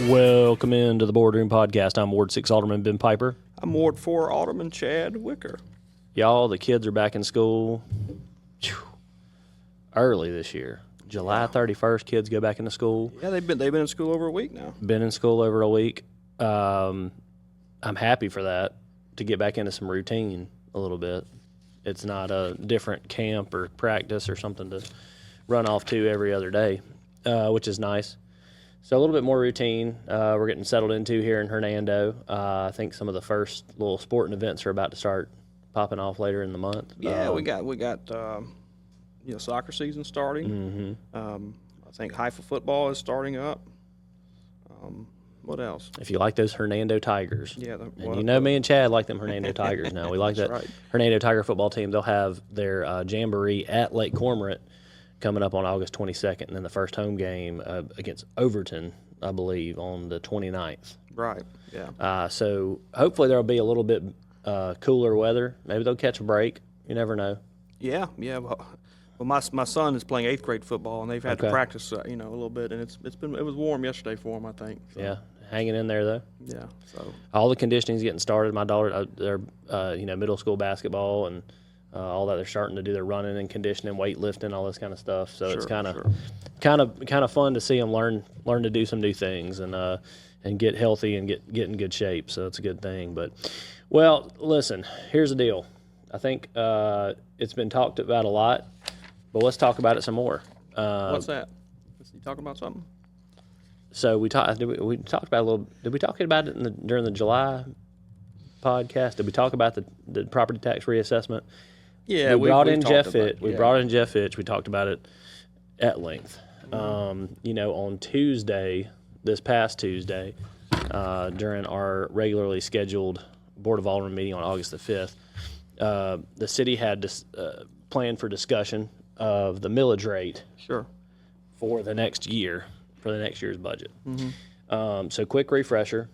Welcome into the Boardroom Podcast. I'm Ward 6 Alderman Ben Piper. I'm Ward 4 Alderman Chad Wicker. Y'all, the kids are back in school early this year. July 31st, kids go back into school. Yeah, they've been in school over a week now. Been in school over a week. I'm happy for that, to get back into some routine a little bit. It's not a different camp or practice or something to run off to every other day, which is nice. So a little bit more routine we're getting settled into here in Hernando. I think some of the first little sporting events are about to start popping off later in the month. Yeah, we got soccer season starting. Mm-hmm. I think Haifa football is starting up. What else? If you like those Hernando Tigers. Yeah. Me and Chad like them Hernando Tigers now. We like that right. Hernando Tiger football team. They'll have their jamboree at Lake Cormorant coming up on August 22nd, and then the first home game against Overton, I believe, on the 29th. Right, yeah. So hopefully there will be a little bit cooler weather. Maybe they'll catch a break. You never know. Yeah. Well, my son is playing 8th grade football, and they've had to practice, a little bit, and it was warm yesterday for them, I think. So. Yeah, hanging in there though. Yeah. So all the conditioning's getting started. My daughter, they're middle school basketball and all that. They're starting to do their running and conditioning, weightlifting, all this kind of stuff. So it's kind of fun to see them learn to do some new things and get healthy and get in good shape. So it's a good thing. But well, listen, here's the deal. I think it's been talked about a lot, but let's talk about it some more. what's that? Is he talking about something? So we talked about it a little. Did we talk about it during the July podcast? Did we talk about the property tax reassessment? Yeah, we brought in Jeff Fitch. We brought in Jeff Fitch. We talked about it at length. On Tuesday, this past Tuesday, during our regularly scheduled Board of Alderman meeting on August the 5th, the city had planned for discussion of the millage rate for the next year, for the next year's budget. Mm-hmm. So quick refresher,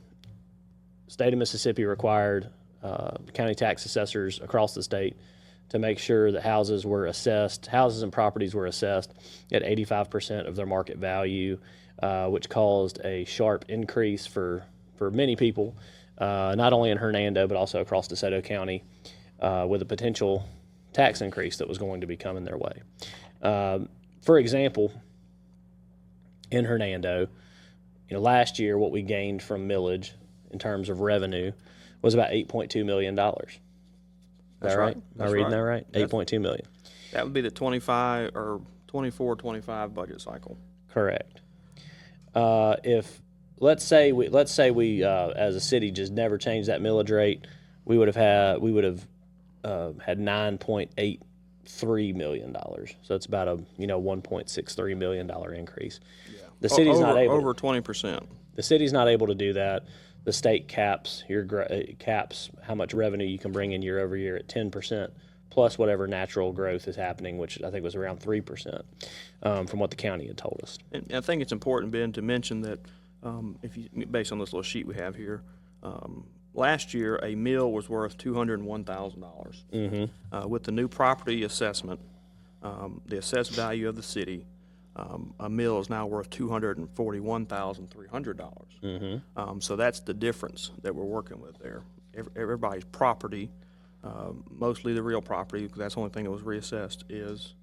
state of Mississippi required county tax assessors across the state to make sure that houses and properties were assessed at 85% of their market value, which caused a sharp increase for many people, not only in Hernando but also across DeSoto County, with a potential tax increase that was going to be coming their way. For example, in Hernando, last year what we gained from millage in terms of revenue was about $8.2 million. That's right. Am I reading that right? $8.2 million. That would be the 24-25 budget cycle. Correct. If let's say we as a city just never changed that millage rate, we would have had $9.83 million. So it's about a $1.63 million increase. Yeah. The city's not able over 20%. The city's not able to do that. The state caps how much revenue you can bring in year over year at 10%, plus whatever natural growth is happening, which I think was around 3%, from what the county had told us. And I think it's important, Ben, to mention that based on this little sheet we have here, last year a mill was worth $201,000. Mm-hmm. With the new property assessment, the assessed value of the city, a mill is now worth $241,300. Mm-hmm. So that's the difference that we're working with there. Everybody's property, mostly the real property, because that's the only thing that was reassessed, is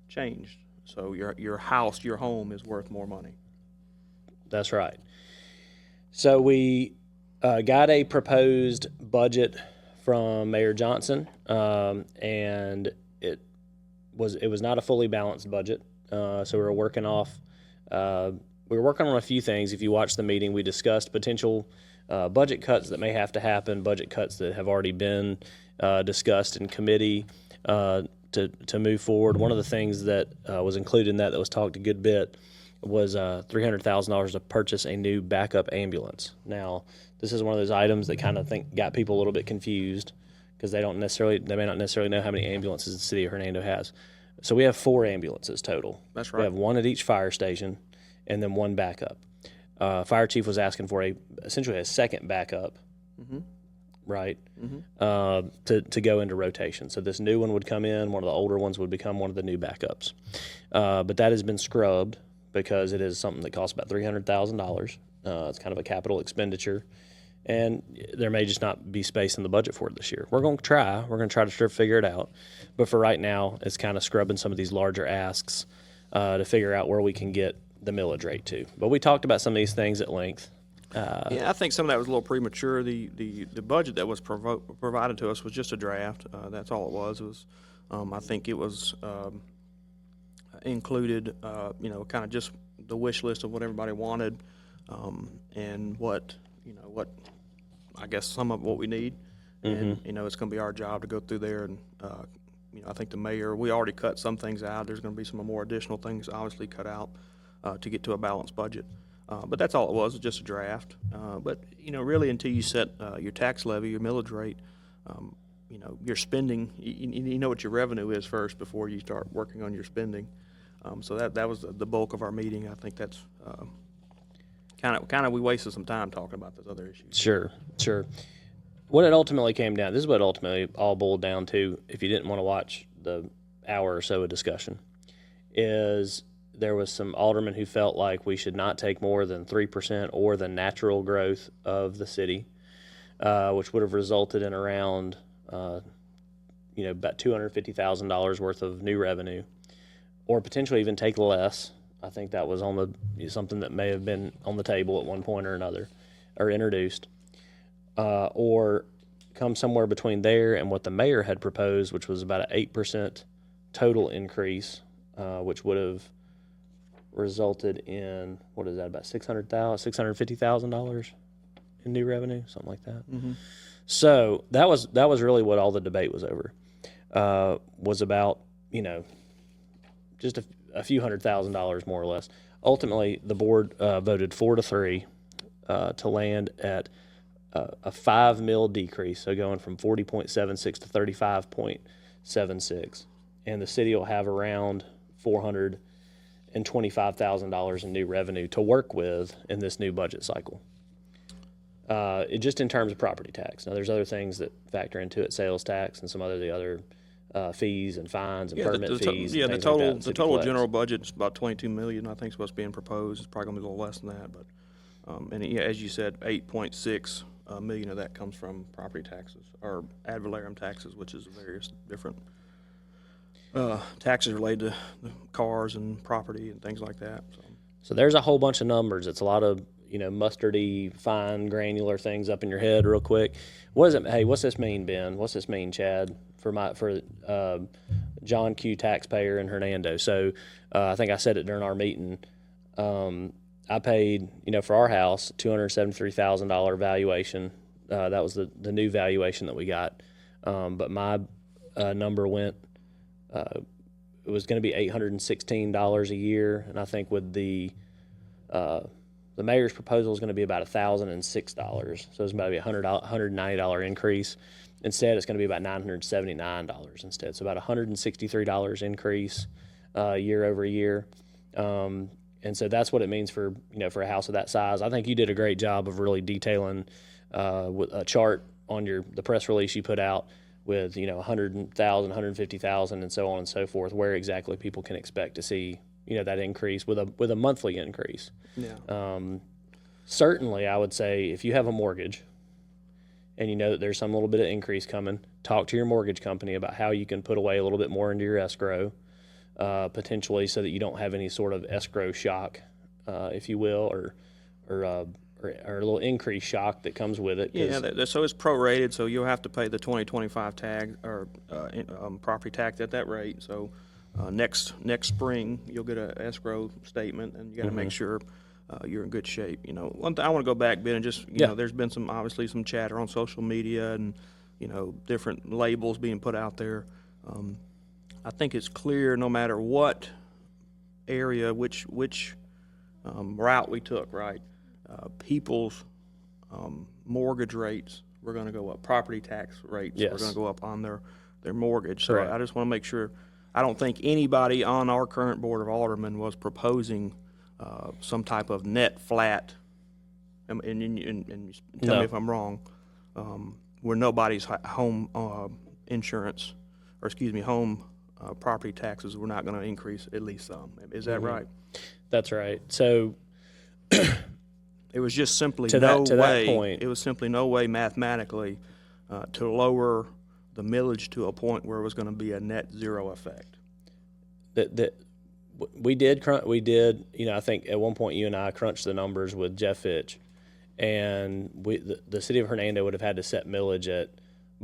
changed. So your house, your home, is worth more money. That's right. So we got a proposed budget from Mayor Johnson, and it was not a fully balanced budget. So we were working on a few things. If you watch the meeting, we discussed potential budget cuts that may have to happen, budget cuts that have already been discussed in committee to move forward. One of the things that was included in that was talked a good bit was $300,000 to purchase a new backup ambulance. Now, this is one of those items that kind of got people a little bit confused because they may not necessarily know how many ambulances the city of Hernando has. So we have 4 ambulances total. That's right. We have one at each fire station and then one backup. Fire chief was asking for essentially a second backup, right, to go into rotation. So this new one would come in, one of the older ones would become one of the new backups. But that has been scrubbed because it is something that costs about $300,000, It's kind of a capital expenditure, and there may just not be space in the budget for it this year. We're going to try. We're going to try to figure it out. But for right now, it's kind of scrubbing some of these larger asks to figure out where we can get the millage rate to. But we talked about some of these things at length. Yeah, I think some of that was a little premature. The budget that was provided to us was just a draft. That's all it was. It was, I think it was included, kind of just the wish list of what everybody wanted, and what I guess some of what we need. And it's going to be our job to go through there and I think the mayor, we already cut some things out. There's going to be some more additional things obviously cut out to get to a balanced budget. But that's all it was just a draft. But really until you set your tax levy, your millage rate, your spending, you know what your revenue is first before you start working on your spending. So that was the bulk of our meeting. I think that's kind of we wasted some time talking about those other issues. Sure. What it ultimately came down, this is what ultimately all boiled down to, if you didn't want to watch the hour or so of discussion, is there was some aldermen who felt like we should not take more than 3% or the natural growth of the city, which would have resulted in around, about $250,000 worth of new revenue, or potentially even take less. I think that was something that may have been on the table at one point or another, or introduced. Or come somewhere between there and what the mayor had proposed, which was about an 8% total increase, which would have resulted in, about $650,000 in new revenue, something like that. Mm-hmm. So that was really what all the debate was over. Was about just a few $100,000 more or less. Ultimately, the board voted 4-3 to land at a 5 mil decrease, so going from 40.76 to 35.76, and the city will have around $425,000 in new revenue to work with in this new budget cycle. Just in terms of property tax. Now, there's other things that factor into it, sales tax and some of the other fees and fines and permit fees. The things total like that the total general budget is about $22 million. I think is what's being proposed. It's probably going to be a little less than that, but as you said, 8.6 million of that comes from property taxes or ad valorem taxes, which is various different taxes related to the cars and property and things like that. So there's a whole bunch of numbers. It's a lot of mustardy, fine, granular things up in your head real quick. What does it? Hey, what's this mean, Ben? What's this mean, Chad? For John Q. taxpayer in Hernando. So I think I said it during our meeting. I paid, for our house, $273,000 valuation. That was the new valuation that we got. But my number went, it was going to be $816 a year. And I think with the mayor's proposal is going to be about $1,006. So it's about to be a $190 increase. Instead, it's going to be about $979 instead. So about $163 increase year over year. And so that's what it means for a house of that size. I think you did a great job of really detailing with a chart on the press release you put out with 100,000, 150,000, and so on and so forth, where exactly people can expect to see that increase with a monthly increase. Yeah. Certainly, I would say if you have a mortgage and you know that there's some little bit of increase coming, talk to your mortgage company about how you can put away a little bit more into your escrow. Potentially, so that you don't have any sort of escrow shock, if you will, or a little increased shock that comes with it. Yeah, so it's prorated, so you'll have to pay the 2025 tag or property tax at that rate. So next spring, you'll get an escrow statement, and you got to make sure you're in good shape. One thing I want to go back, Ben, and just there's been obviously some chatter on social media and different labels being put out there. I think it's clear no matter what area, which route we took, right? People's mortgage rates were going to go up. Property tax rates were going to go up on their mortgage. So Correct. I just want to make sure. I don't think anybody on our current board of aldermen was proposing some type of net flat. And tell me if I'm wrong. Where nobody's home insurance, home property taxes were not going to increase at least some. Is that right? That's right. So It was just simply To no that way. point. It was simply no way mathematically to lower the millage to a point where it was going to be a net zero effect. That we did, I think at one point you and I crunched the numbers with Jeff Fitch, and the city of Hernando would have had to set millage at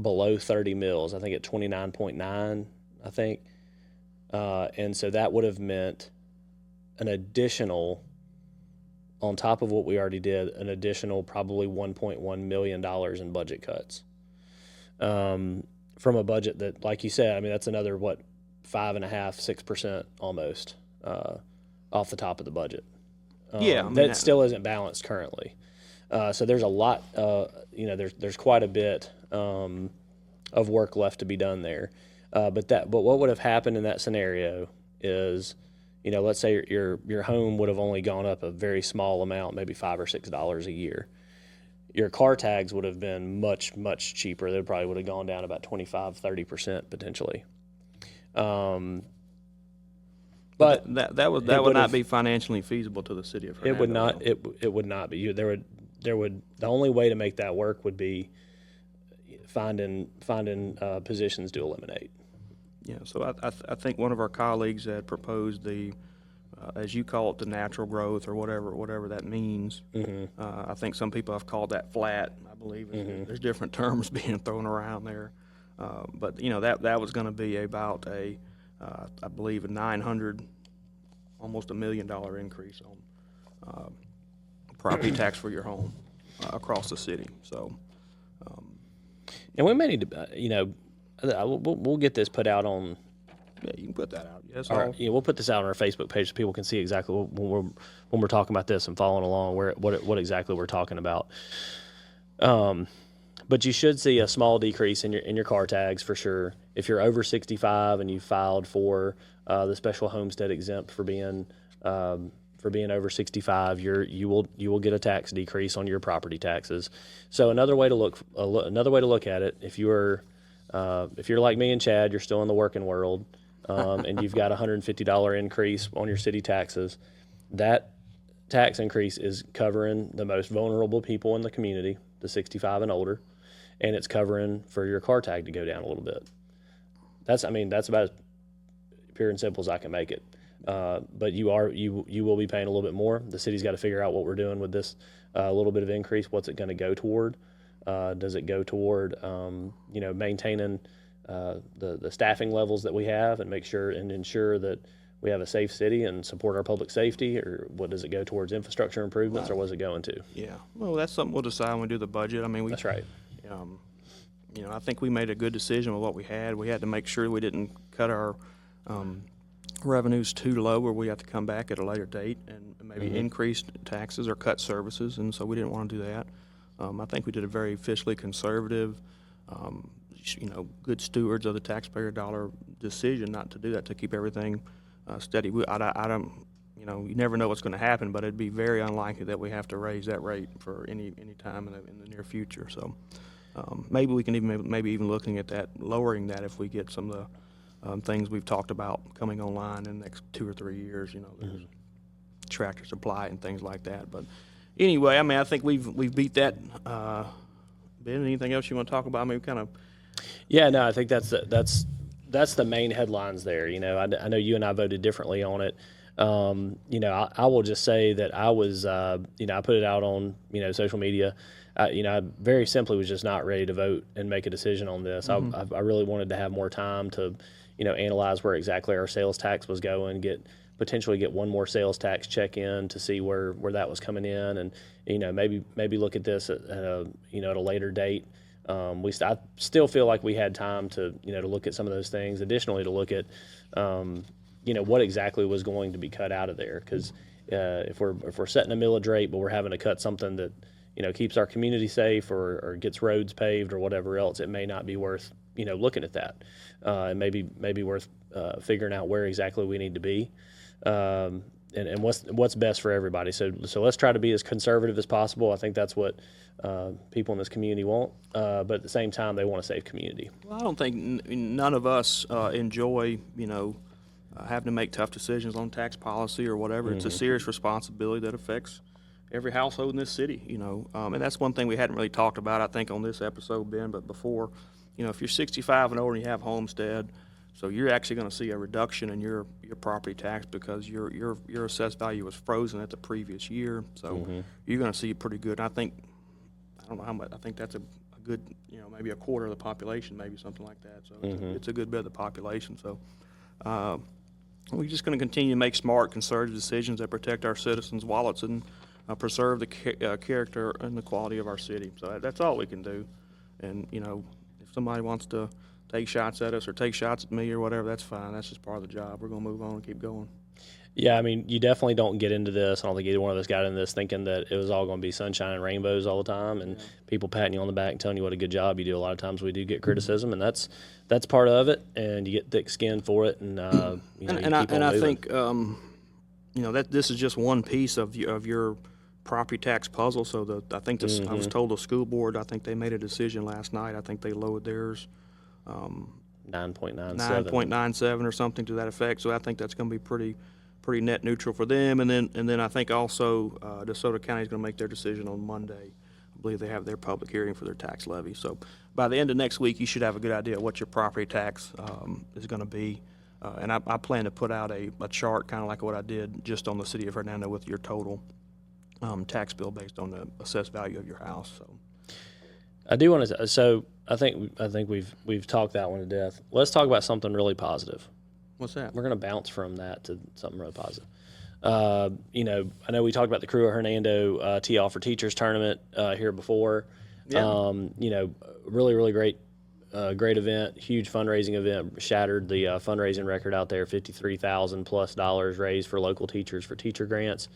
below 30 mills, I think at 29.9, I think. And so that would have meant an additional, on top of what we already did, an additional probably $1.1 million in budget cuts. From a budget that, like you said, I mean, that's another, 5.5–6% almost off the top of the budget. Yeah, I mean, that still isn't balanced currently. So there's a lot, there's quite a bit of work left to be done there. But what would have happened in that scenario is, let's say your home would have only gone up a very small amount, maybe $5 or $6 a year. Your car tags would have been much, much cheaper. They probably would have gone down about 25–30% potentially. But that would not be financially feasible to the city of Hernando. It would not. It would not be. The only way to make that work would be finding positions to eliminate. Yeah. So I think one of our colleagues had proposed the, as you call it, the natural growth or whatever that means. Mm-hmm. I think some people have called that flat. I believe there's different terms being thrown around there. But that was going to be about I believe a $900, almost $1 million increase on property tax for your home across the city. So, and we may need to, we'll get this put out on. Yeah, you can put that out. Yes. We'll put this out on our Facebook page so people can see exactly when we're talking about this and following along what exactly we're talking about. But you should see a small decrease in your car tags for sure. If you're over 65 and you filed for the special homestead exempt for being over 65, you will get a tax decrease on your property taxes. So another way to look at it, if you're like me and Chad, you're still in the working world, and you've got a $150 increase on your city taxes, that tax increase is covering the most vulnerable people in the community, the 65 and older, and it's covering for your car tag to go down a little bit. That's about as pure and simple as I can make it. But you will be paying a little bit more. The city's got to figure out what we're doing with this little bit of increase. What's it going to go toward? Does it go toward maintaining the staffing levels that we have and ensure that we have a safe city and support our public safety, or what does it go towards infrastructure improvements, or what is it going to? Yeah, well, that's something we'll decide when we do the budget. I mean, that's right. I think we made a good decision with what we had. We had to make sure we didn't cut our revenues too low where we have to come back at a later date and maybe increase taxes or cut services, and so we didn't want to do that. I think we did a very fiscally conservative, good stewards of the taxpayer dollar decision not to do that, to keep everything steady. I don't, you never know what's going to happen, but it'd be very unlikely that we have to raise that rate for any time in the near future. So maybe we can even looking at that, lowering that if we get some of the things we've talked about coming online in the next 2 or 3 years. There's tractor supply and things like that. But anyway, I mean, I think we've beat that. Ben, anything else you want to talk about? I mean, kind of. Yeah, no, I think that's the main headlines there. I know you and I voted differently on it. I will just say that I was, I put it out on, social media. I very simply was just not ready to vote and make a decision on this. I really wanted to have more time to, analyze where exactly our sales tax was going, potentially get one more sales tax check in to see where that was coming in, and maybe look at this at a later date. I still feel like we had time to to look at some of those things. Additionally, to look at what exactly was going to be cut out of there, because if we're setting a millage rate but we're having to cut something that keeps our community safe or gets roads paved or whatever else, it may not be worth looking at that. It may be worth figuring out where exactly we need to be, and what's best for everybody. So let's try to be as conservative as possible. I think that's what people in this community want, but at the same time, they want to save community. Well, I don't think none of us enjoy having to make tough decisions on tax policy or whatever. It's a serious responsibility that affects every household in this city, and that's one thing we hadn't really talked about, I think, on this episode, Ben, but before, if you're 65 and older and you have homestead, so you're actually going to see a reduction in your property tax because your assessed value was frozen at the previous year. So you're going to see pretty good. I don't know how much. I think that's a good, maybe a quarter of the population, maybe something like that. So it's a good bit of the population. So we're just going to continue to make smart, conservative decisions that protect our citizens' wallets and preserve the character and the quality of our city. So that's all we can do. And if somebody wants to take shots at us or take shots at me or whatever, that's fine. That's just part of the job. We're going to move on and keep going. Yeah, I mean, you definitely don't get into this. I don't think either one of us got into this thinking that it was all going to be sunshine and rainbows all the time and people patting you on the back and telling you what a good job you do. A lot of times we do get criticism, and that's part of it, and you get thick skin for it. And you keep on moving. I think that this is just one piece of your property tax puzzle. So I think this, I was told the school board, I think they made a decision last night. I think they lowered theirs 9.97 or something to that effect. So I think that's going to be pretty net neutral for them. And then I think also DeSoto County is going to make their decision on Monday. I believe they have their public hearing for their tax levy. So by the end of next week, you should have a good idea what your property tax is going to be. And I plan to put out a chart, kind of like what I did just on the City of Hernando with your total tax bill based on the assessed value of your house. So I do want to. So I think we've talked that one to death. Let's talk about something really positive. What's that? We're going to bounce from that to something really positive. I know we talked about the Crew of Hernando Tee Off for Teachers tournament here before. Yeah. Really, really great event, huge fundraising event, shattered the fundraising record out there, $53,000+ raised for local teachers for teacher grants.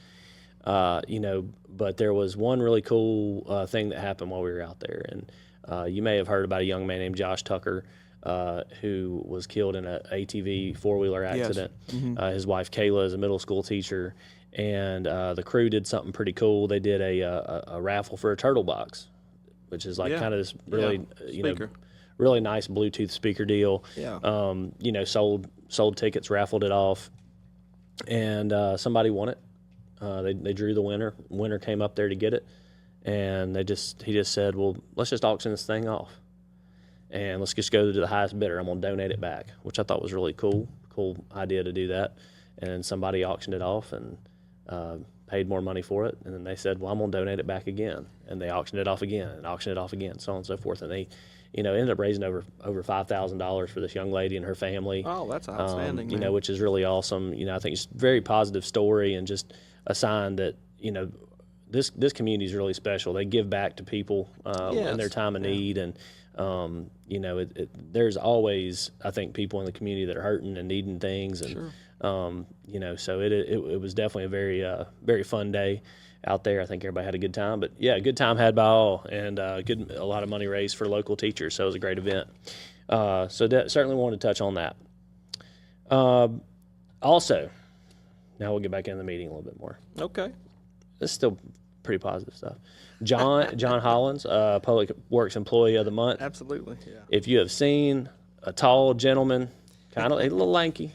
But there was one really cool thing that happened while we were out there. And you may have heard about a young man named Josh Tucker who was killed in an ATV four-wheeler accident. Yes. His wife, Kayla, is a middle school teacher. And the crew did something pretty cool. They did a raffle for a turtle box, which is like kind of this really, really nice Bluetooth speaker deal. Yeah. Sold tickets, raffled it off, and somebody won it. They drew the winner. Winner came up there to get it, and he just said, "Well, let's just auction this thing off, and let's just go to the highest bidder. I'm gonna donate it back," which I thought was really cool idea to do that. And somebody auctioned it off and paid more money for it, and then they said, "Well, I'm gonna donate it back again," and they auctioned it off again and auctioned it off again, so on and so forth, and they ended up raising over $5,000 for this young lady and her family. Oh, that's outstanding. Which is really awesome. I think it's a very positive story and just a sign that this community is really special. They give back to people in their time of need, and there's always, I think, people in the community that are hurting and needing things, and so it was definitely a very very fun day out there. I think everybody had a good time, but yeah, a good time had by all, and a lot of money raised for local teachers. So it was a great event. So certainly wanted to touch on that. Also, now we'll get back into the meeting a little bit more. Okay. This is still pretty positive stuff. John Hollins, Public Works Employee of the Month. Absolutely, yeah. If you have seen a tall gentleman, kind of a little lanky,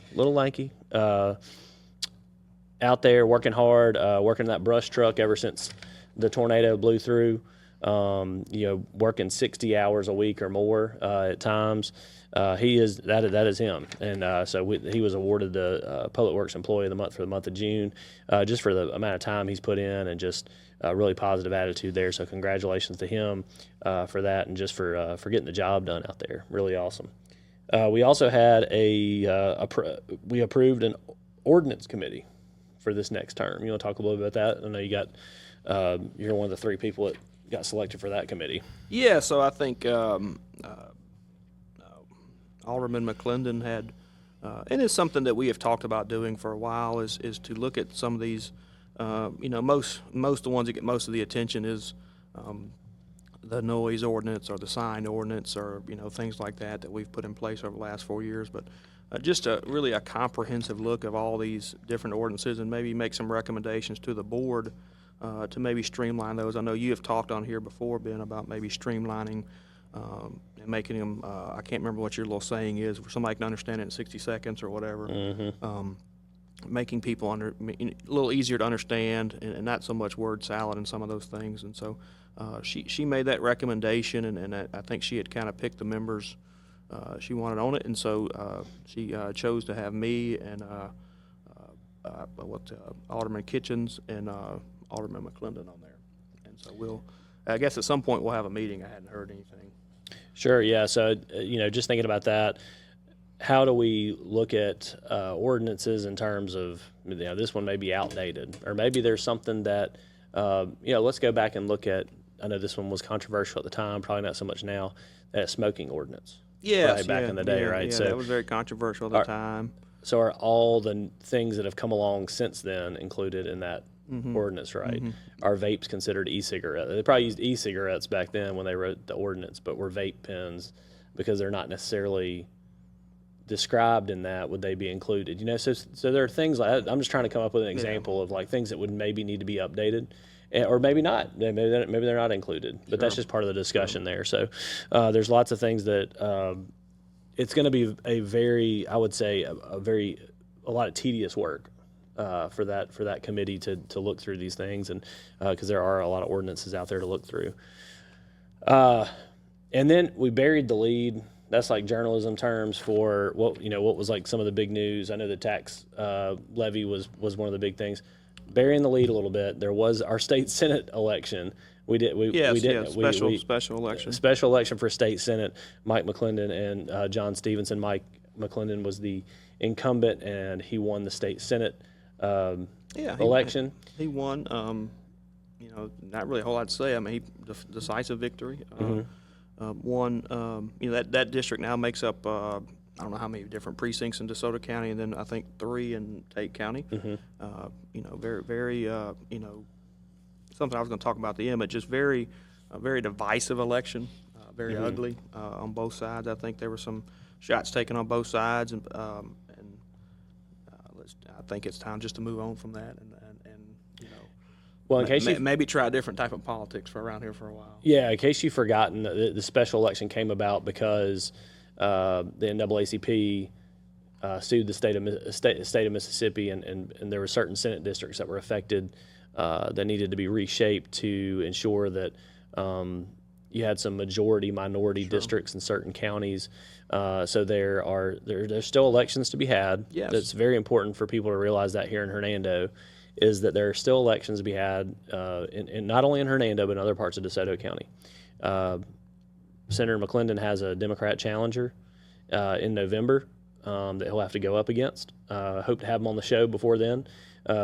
out there working hard, working that brush truck ever since the tornado blew through, working 60 hours a week or more at times. That is him, and so he was awarded the Public Works Employee of the Month for the month of June, just for the amount of time he's put in and just a really positive attitude there. So congratulations to him for that, and just for getting the job done out there. Really awesome. We also had we approved an ordinance committee for this next term. You want to talk a little bit about that? I know you're one of the 3 people that got selected for that committee. Yeah, so I think Alderman McClendon had, and it's something that we have talked about doing for a while, is to look at some of these, most of the ones that get most of the attention is the noise ordinance or the sign ordinance, or things like that we've put in place over the last 4 years. But just really a comprehensive look of all these different ordinances, and maybe make some recommendations to the board to maybe streamline those. I know you have talked on here before, Ben, about maybe streamlining and making them, I can't remember what your little saying is, where somebody can understand it in 60 seconds or whatever. making people a little easier to understand, and not so much word salad and some of those things. And so she made that recommendation, and I think she had kind of picked the members she wanted on it, and so she chose to have me and Alderman Kitchens and Alderman McClendon on there. And so I guess at some point we'll have a meeting. I hadn't heard anything. Sure, yeah. So, just thinking about that, how do we look at ordinances in terms of, this one may be outdated, or maybe there's something that, let's go back and look at, I know this one was controversial at the time, probably not so much now, that smoking ordinance. Yes, right, back in the day, right? Yeah, So that was very controversial at the time. So are all the things that have come along since then included in that ordinance, right? Mm-hmm. Are vapes considered e-cigarettes? They probably used e-cigarettes back then when they wrote the ordinance, but were vape pens, because they're not necessarily described in that, would they be included? So there are things like, I'm just trying to come up with an example of like things that would maybe need to be updated, or maybe not. Maybe they're not included, but that's just part of the discussion there. So there's lots of things that it's going to be a very, I would say, a lot of tedious work for that committee to look through these things, and because there are a lot of ordinances out there to look through. And then we buried the lead. That's like journalism terms for what was like some of the big news. I know the tax levy was one of the big things. Burying the lead a little bit, there was our state senate election. Special election. Special election for state senate. Mike McClendon and John Stevenson. Mike McClendon was the incumbent, and he won the state senate election. He won. Not really a whole lot to say. I mean, decisive victory. Won. That district now makes up I don't know how many different precincts in DeSoto County, and then I think 3 in Tate County. Very, very, something I was going to talk about at the end, but just very divisive election, very ugly on both sides. I think there were some shots taken on both sides, and I think it's time just to move on from that, and well, in case maybe try a different type of politics for around here for a while. Yeah, in case you've forgotten, the special election came about because the NAACP sued the state of Mississippi, and there were certain Senate districts that were affected that needed to be reshaped to ensure that you had some minority districts in certain counties. So there's still elections to be had. Yes. That's very important for people to realize that here in Hernando, is that there are still elections to be had, in not only in Hernando, but in other parts of DeSoto County. Senator McClendon has a Democrat challenger in November that he'll have to go up against. Hope to have him on the show before then,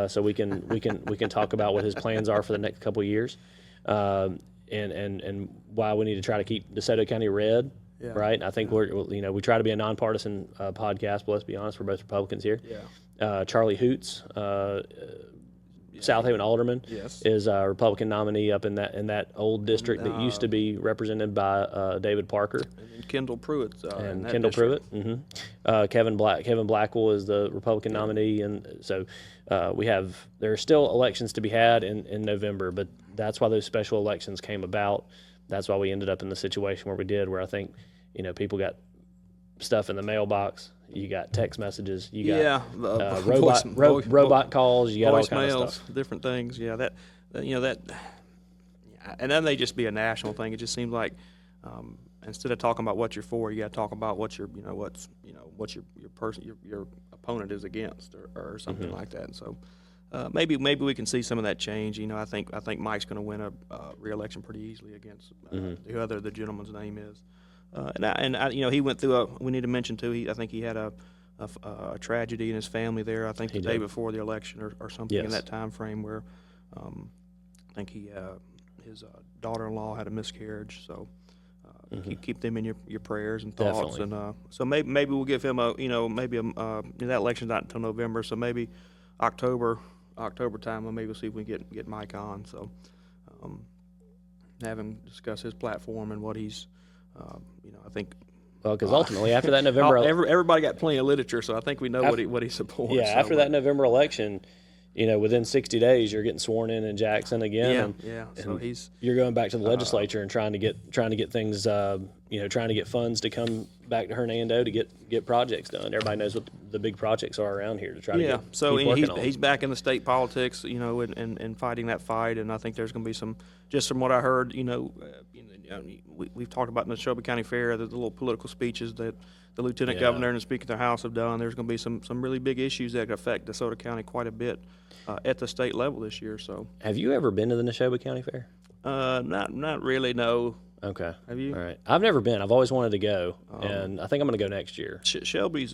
so we can talk about what his plans are for the next couple of years, and why we need to try to keep DeSoto County red. Yeah. Right. I think we try to be a nonpartisan podcast, but let's be honest, we're both Republicans here. Yeah. Charlie Hoots, South Haven alderman, is a Republican nominee up in that old district that used to be represented by David Parker. And Kendall Pruitt. Kevin Blackwell is the Republican nominee, and so there are still elections to be had in November, but that's why those special elections came about. That's why we ended up in the situation where we did, where I think people got stuff in the mailbox. You got text messages. You got robot calls. You got all kinds of stuff. Different things. Yeah, that, and then they just be a national thing. It just seems like instead of talking about what you're for, you got to talk about what your opponent is against, or something like that. And so maybe we can see some of that change. I think Mike's going to win a re-election pretty easily against whoever the gentleman's name is. He went through we need to mention too, I think he had a tragedy in his family there, I think the day before the election or something in that time frame, where I think his daughter-in-law had a miscarriage, so keep them in your prayers and thoughts. Definitely. And so maybe we'll give him that election's not until November, so maybe October time, maybe we'll see if we can get Mike on, so have him discuss his platform and what he's I think. Well, because ultimately, after that November, everybody got plenty of literature, so I think we know what he supports. Yeah, after that November election, within 60 days, you're getting sworn in Jackson again. So you're going back to the legislature and trying to get things, trying to get funds to come back to Hernando to get projects done. Everybody knows what the big projects are around here to try to So keep working on. he's back in the state politics, and fighting that fight. And I think there's going to be some, just from what I heard, we've talked about in the Shelby County Fair, the little political speeches that the lieutenant governor and the speaker of the House have done. There's going to be some really big issues that affect DeSoto County quite a bit at the state level this year. So, have you ever been to the Neshoba County Fair? Not really. No. Okay. Have you? All right. I've never been. I've always wanted to go, and I think I'm going to go next year. Shelby's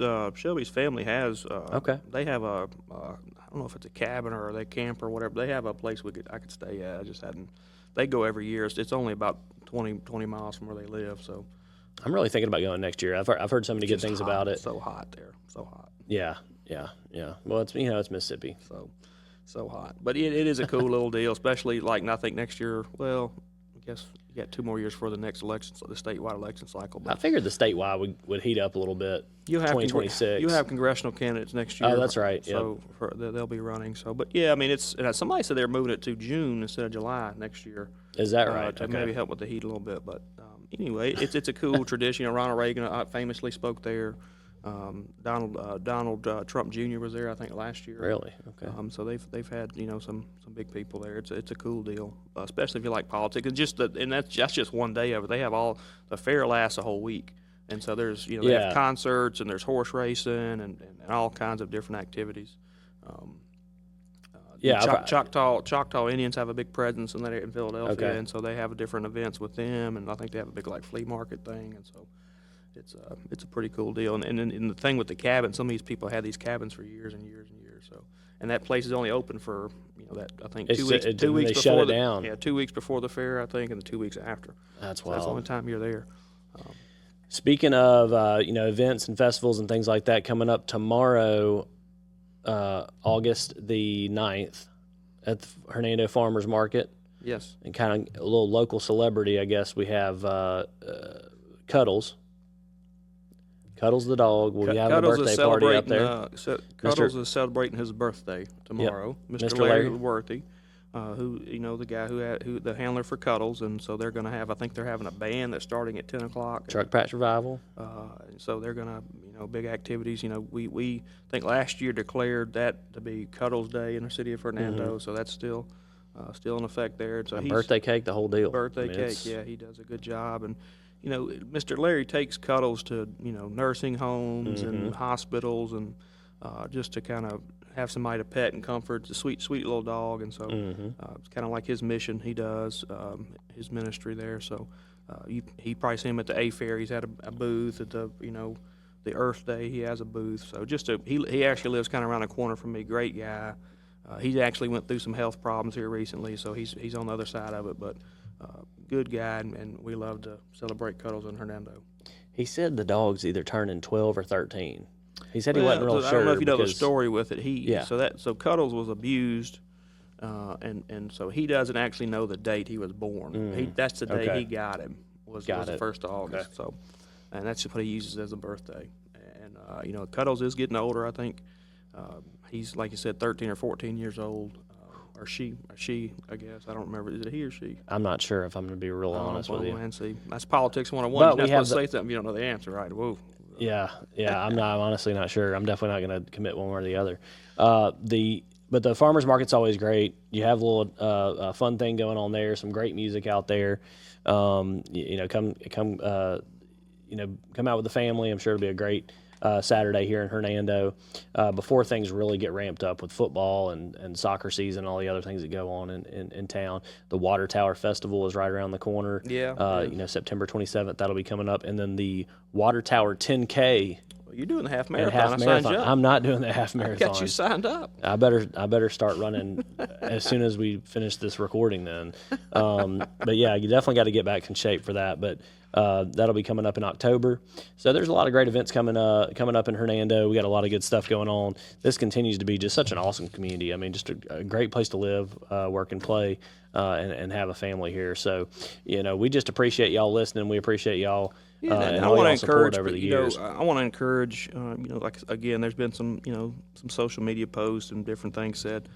family has. Okay. They have a. I don't know if it's a cabin or they camp or whatever. They have a place I could stay at. I just hadn't. They go every year. It's only about 20 miles from where they live. So. I'm really thinking about going next year. I've heard so many good things about it. So hot there. So hot. Yeah. Well, it's it's Mississippi. So hot. But it is a cool little deal, especially I think next year. Well, I guess you got 2 more years for the next election, so the statewide election cycle. But I figured the statewide would heat up a little bit. You have 2026. You have congressional candidates next year. Oh, that's right. So they'll be running. So, but yeah, I mean, it's somebody said they're moving it to June instead of July next year. Is that right? To maybe help with the heat a little bit. But anyway, it's a cool tradition. Ronald Reagan famously spoke there. Donald Trump Jr. was there, I think, last year. Really? Okay. So they've had some big people there. It's a cool deal, especially if you like politics. And that's just one day of it. They have the fair lasts a whole week, and so there's they have concerts and there's horse racing and all kinds of different activities. Choctaw Indians have a big presence in Philadelphia, and so they have different events with them, and I think they have a big flea market thing, and so. It's a pretty cool deal, and the thing with the cabin, some of these people had these cabins for years and years and years. So, and that place is only open for that I think 2 weeks. 2 weeks they before shut it down. Yeah, 2 weeks before the fair, I think, and 2 weeks after. That's wild. wild. That's the only time you're there. Speaking of events and festivals and things like that, coming up tomorrow, August the 9th, at the Hernando Farmers Market. Yes. And kind of a little local celebrity, I guess. We have Cuddles. Cuddles the dog. We'll be having a birthday party up there. Cuddles is celebrating his birthday tomorrow. Yep. Mr. Larry Worthy, who the guy who the handler for Cuddles, and so they're going to have. I think they're having a band that's starting at 10 o'clock. Truck Patch Revival. So they're going to big activities. We think last year declared that to be Cuddles Day in the city of Hernando, so that's still in effect there. And so he's birthday cake, the whole deal. Birthday cake, yeah, he does a good job. And Mr. Larry takes Cuddles to nursing homes and hospitals, and just to kind of have somebody to pet and comfort. It's a sweet little dog, and so it's kind of like his mission. He does his ministry there. So he probably seen him at the A Fair. He's had a booth at the the Earth Day. He has a booth. So he actually lives kind of around the corner from me. Great guy. He actually went through some health problems here recently, so he's on the other side of it, but. Good guy, and we love to celebrate Cuddles in Hernando. He said the dog's either turning 12 or 13. He said he wasn't real sure. I don't know if you know the story with it. So Cuddles was abused, and so he doesn't actually know the date he was born. That's the day he got him was the 1st of August. Okay. So, and that's what he uses as a birthday. And Cuddles is getting older. I think he's, like you said, 13 or 14 years old. Or she, I guess. I don't remember. Is it he or she? I'm not sure, if I'm going to be real honest with you. And see. That's politics 101. You're not supposed to say something you don't know the answer, right? Whoa. Yeah. I'm honestly not sure. I'm definitely not going to commit one way or the other. But the farmers market's always great. You have a little fun thing going on there. Some great music out there. Come out with the family. I'm sure it'll be a great Saturday here in Hernando before things really get ramped up with football and soccer season and all the other things that go on in town. The Water Tower Festival is right around the corner. September 27th, that'll be coming up. And then the Water Tower 10K. Well, you're doing the half marathon. I signed you up. I'm not doing the half marathon. I got you signed up. I better start running as soon as we finish this recording then. But yeah, you definitely got to get back in shape for that. But that'll be coming up in October. So there's a lot of great events coming up in Hernando. We got a lot of good stuff going on. This continues to be just such an awesome community. I mean, just a great place to live, work, and play, and have a family here. So, we just appreciate y'all listening. We appreciate y'all. And all y'all support over the years. I want to encourage, like again, there's been some social media posts and different things said.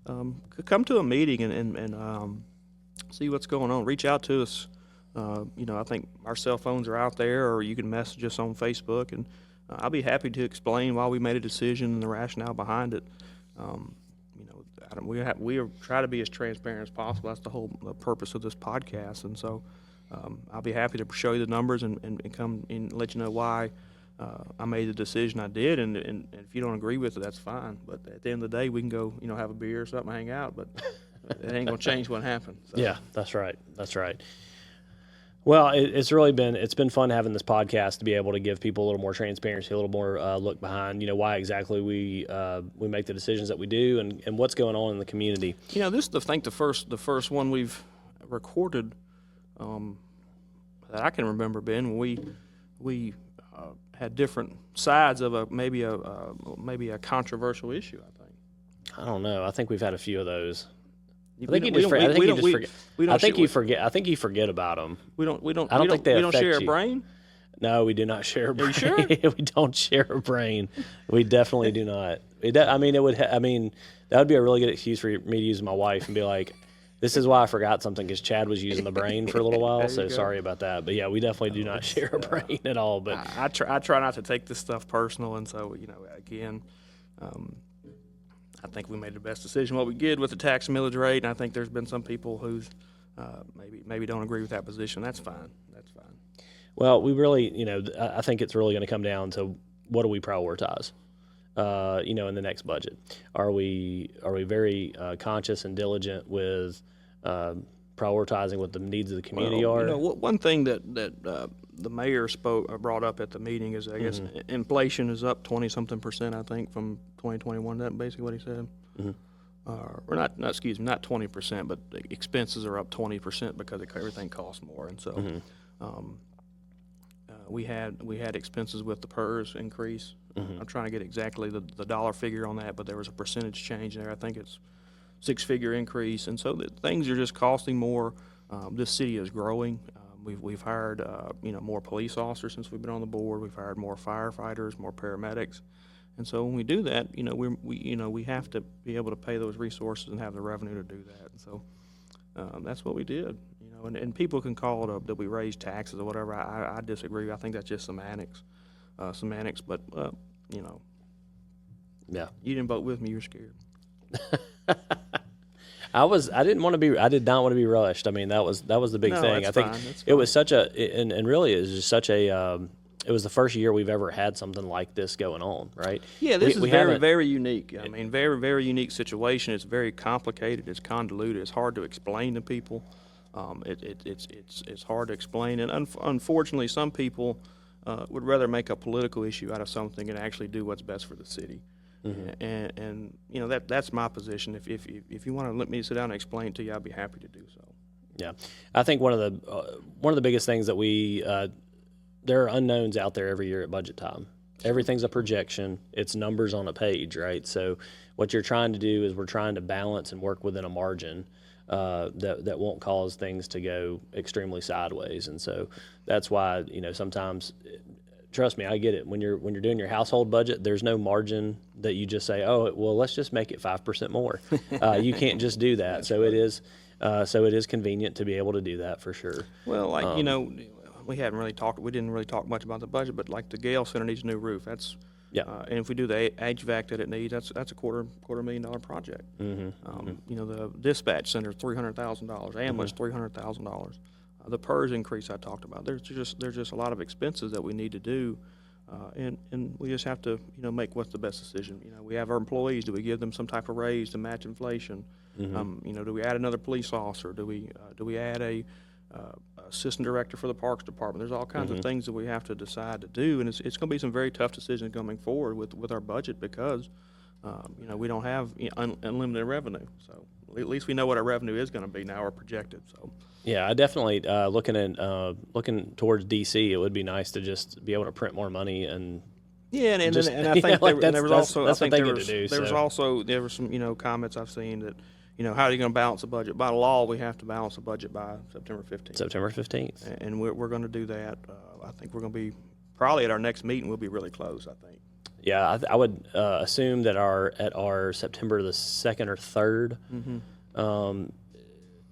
Come to a meeting and see what's going on. Reach out to us. I think our cell phones are out there, or you can message us on Facebook, and I'll be happy to explain why we made a decision and the rationale behind it. We try to be as transparent as possible. That's the whole purpose of this podcast, and so I'll be happy to show you the numbers and come and let you know why I made the decision I did. And if you don't agree with it, that's fine. But at the end of the day, we can go, have a beer or something, hang out. But it ain't gonna change what happened. So. Yeah, that's right. That's right. Well, it's been fun having this podcast to be able to give people a little more transparency, a little more look behind, why exactly we make the decisions that we do, and what's going on in the community. This is, I think, the first one we've recorded that I can remember, Ben. When we had different sides of maybe a controversial issue. I think. I don't know. I think we've had a few of those. I think you forget. I think you forget about them. We don't affect share a you. brain. No, we do not share a brain. Are you sure? We don't share a brain. We definitely do not. That would be a really good excuse for me to use my wife and be like, "This is why I forgot something, because Chad was using the brain for a little while. So sorry about that." But yeah, we definitely do not share a brain at all. But I try not to take this stuff personal, and so again. I think we made the best decision what we did with the tax and millage rate, and I think there's been some people who maybe don't agree with that position. That's fine. Well, we really, I think it's really going to come down to what do we prioritize, in the next budget. Are we very conscious and diligent with prioritizing what the needs of the community are? One thing that the mayor brought up at the meeting is, I guess, inflation is up 20-something%, I think, from 2021. That's basically what he said. Mm-hmm. Or not 20%, but the expenses are up 20% because everything costs more. And so we had expenses with the PERS increase. I'm trying to get exactly the dollar figure on that, but there was a percentage change there. I think it's 6-figure increase, and so things are just costing more. This city is growing. We've hired more police officers since we've been on the board. We've hired more firefighters, more paramedics, and so when we do that, we have to be able to pay those resources and have the revenue to do that. And so that's what we did. And people can call it that we raised taxes or whatever. I disagree. I think that's just semantics. But yeah, you didn't vote with me. You're scared. I did not want to be rushed. I mean, that was the big thing. I think it was such and really it was just such a, it was the first year we've ever had something like this going on, right? Yeah, this is very, very unique. I mean, very, very unique situation. It's very complicated. It's convoluted. It's hard to explain to people. It's hard to explain, and unfortunately, some people would rather make a political issue out of something and actually do what's best for the city. Mm-hmm. And that's my position. If you want to let me sit down and explain it to you, I'd be happy to do so. Yeah, I think one of the biggest things that there are unknowns out there every year at budget time. Everything's a projection. It's numbers on a page, right? So what you're trying to do is we're trying to balance and work within a margin that won't cause things to go extremely sideways. And so that's why sometimes. Trust me, I get it. When you're doing your household budget, there's no margin that you just say, oh, well, let's just make it 5% more. You can't just do that. So it is convenient to be able to do that for sure. Well, we didn't really talk much about the budget, but like the Gale Center needs a new roof. That's and if we do the HVAC that it needs, that's a $250,000 project. Mm-hmm. The dispatch center, $300,000. Ambulance, $300,000. The PERS increase I talked about. There's just a lot of expenses that we need to do, and we just have to make what's the best decision. We have our employees. Do we give them some type of raise to match inflation? Mm-hmm. Do we add another police officer? Do we add a assistant director for the Parks Department? There's all kinds of things that we have to decide to do, and it's going to be some very tough decisions coming forward with our budget because we don't have unlimited revenue. So at least we know what our revenue is going to be now, or projected. So. Yeah, I definitely looking towards DC. It would be nice to just be able to print more money and. Yeah, and I think there were some comments I've seen that how are you going to balance the budget? By law, we have to balance the budget by September 15th. September 15th, and we're going to do that. I think we're going to be probably at our next meeting. We'll be really close. I think. Yeah, I would assume that at our September the 2nd or 3rd. Mm-hmm.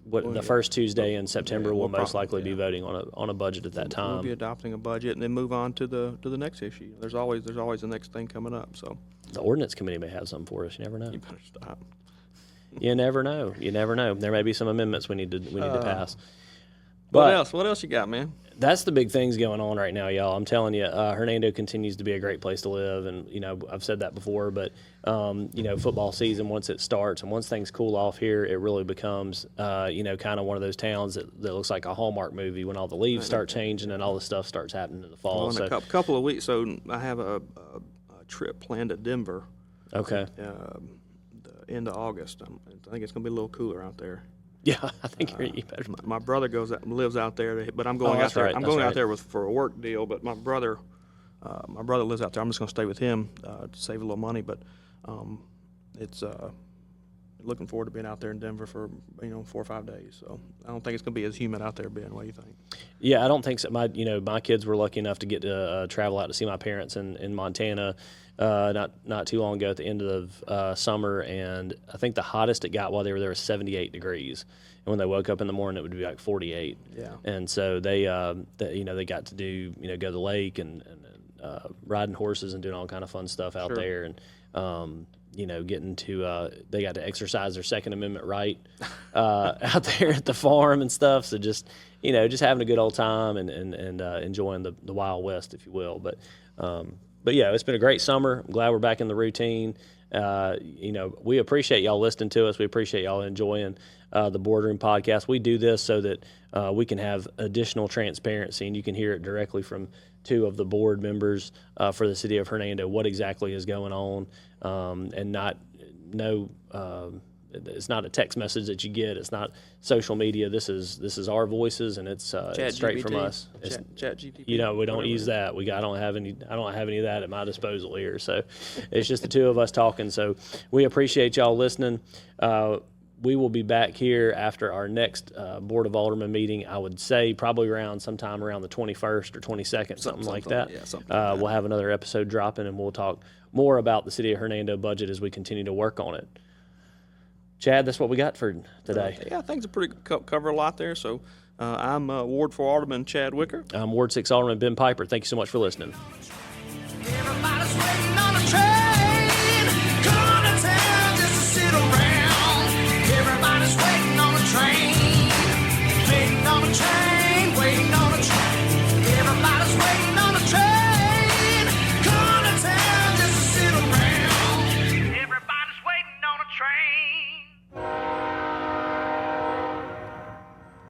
the first Tuesday in September, yeah, we'll we'll most probably- likely be voting on a budget at that We'll be time. adopting a budget and then move on to the next issue. There's always the next thing coming up. So The ordinance committee may have something for us. You never know. you better stop. You never know. You never know. There may be some amendments we need to pass. What But else? What else you got, man? that's the big things going on right now, y'all. I'm telling you, Hernando continues to be a great place to live, and I've said that before. But football season, once it starts and once things cool off here, it really becomes kind of one of those towns that looks like a Hallmark movie when all the leaves start changing and all the stuff starts happening in the fall. Well, in a couple of weeks, so I have a trip planned to Denver. Okay. The end of August. I think it's gonna be a little cooler out there. Yeah, I think you better. My brother lives out there, but I'm going out that's there. right, I'm that's going right. out there for a work deal. But my brother lives out there. I'm just going to stay with him to save a little money. But it's looking forward to being out there in Denver for 4 or 5 days. So I don't think it's going to be as humid out there, Ben. What do you think? Yeah, I don't think so. My kids were lucky enough to get to travel out to see my parents in Montana not too long ago at the end of summer, and I think the hottest it got while they were there was 78 degrees. And when they woke up in the morning, it would be like 48. Yeah. And so they got to do go to the lake and riding horses and doing all kind of fun stuff out Sure. there, and getting to they got to exercise their Second Amendment right out there at the farm and stuff. So just having a good old time and enjoying the Wild West, if you will. But yeah, it's been a great summer. I'm glad we're back in the routine. We appreciate y'all listening to us. We appreciate y'all enjoying the Boardroom podcast. We do this so that we can have additional transparency, and you can hear it directly from two of the board members for the City of Hernando, what exactly is going on, and it's not a text message that you get. It's not social media. This is our voices, and it's straight from us. Chat GPT. We don't use that. I don't have any of that at my disposal here. So it's just the two of us talking. So we appreciate y'all listening. We will be back here after our next Board of Alderman meeting. I would say probably sometime around the 21st or 22nd, something like that. Yeah, something like that. We'll have another episode dropping, and we'll talk more about the City of Hernando budget as we continue to work on it. Chad, that's what we got for today. Yeah, things are pretty cover a lot there. So I'm Ward 4 Alderman Chad Wicker. I'm Ward 6 Alderman Ben Piper. Thank you so much for listening. Everybody's waiting on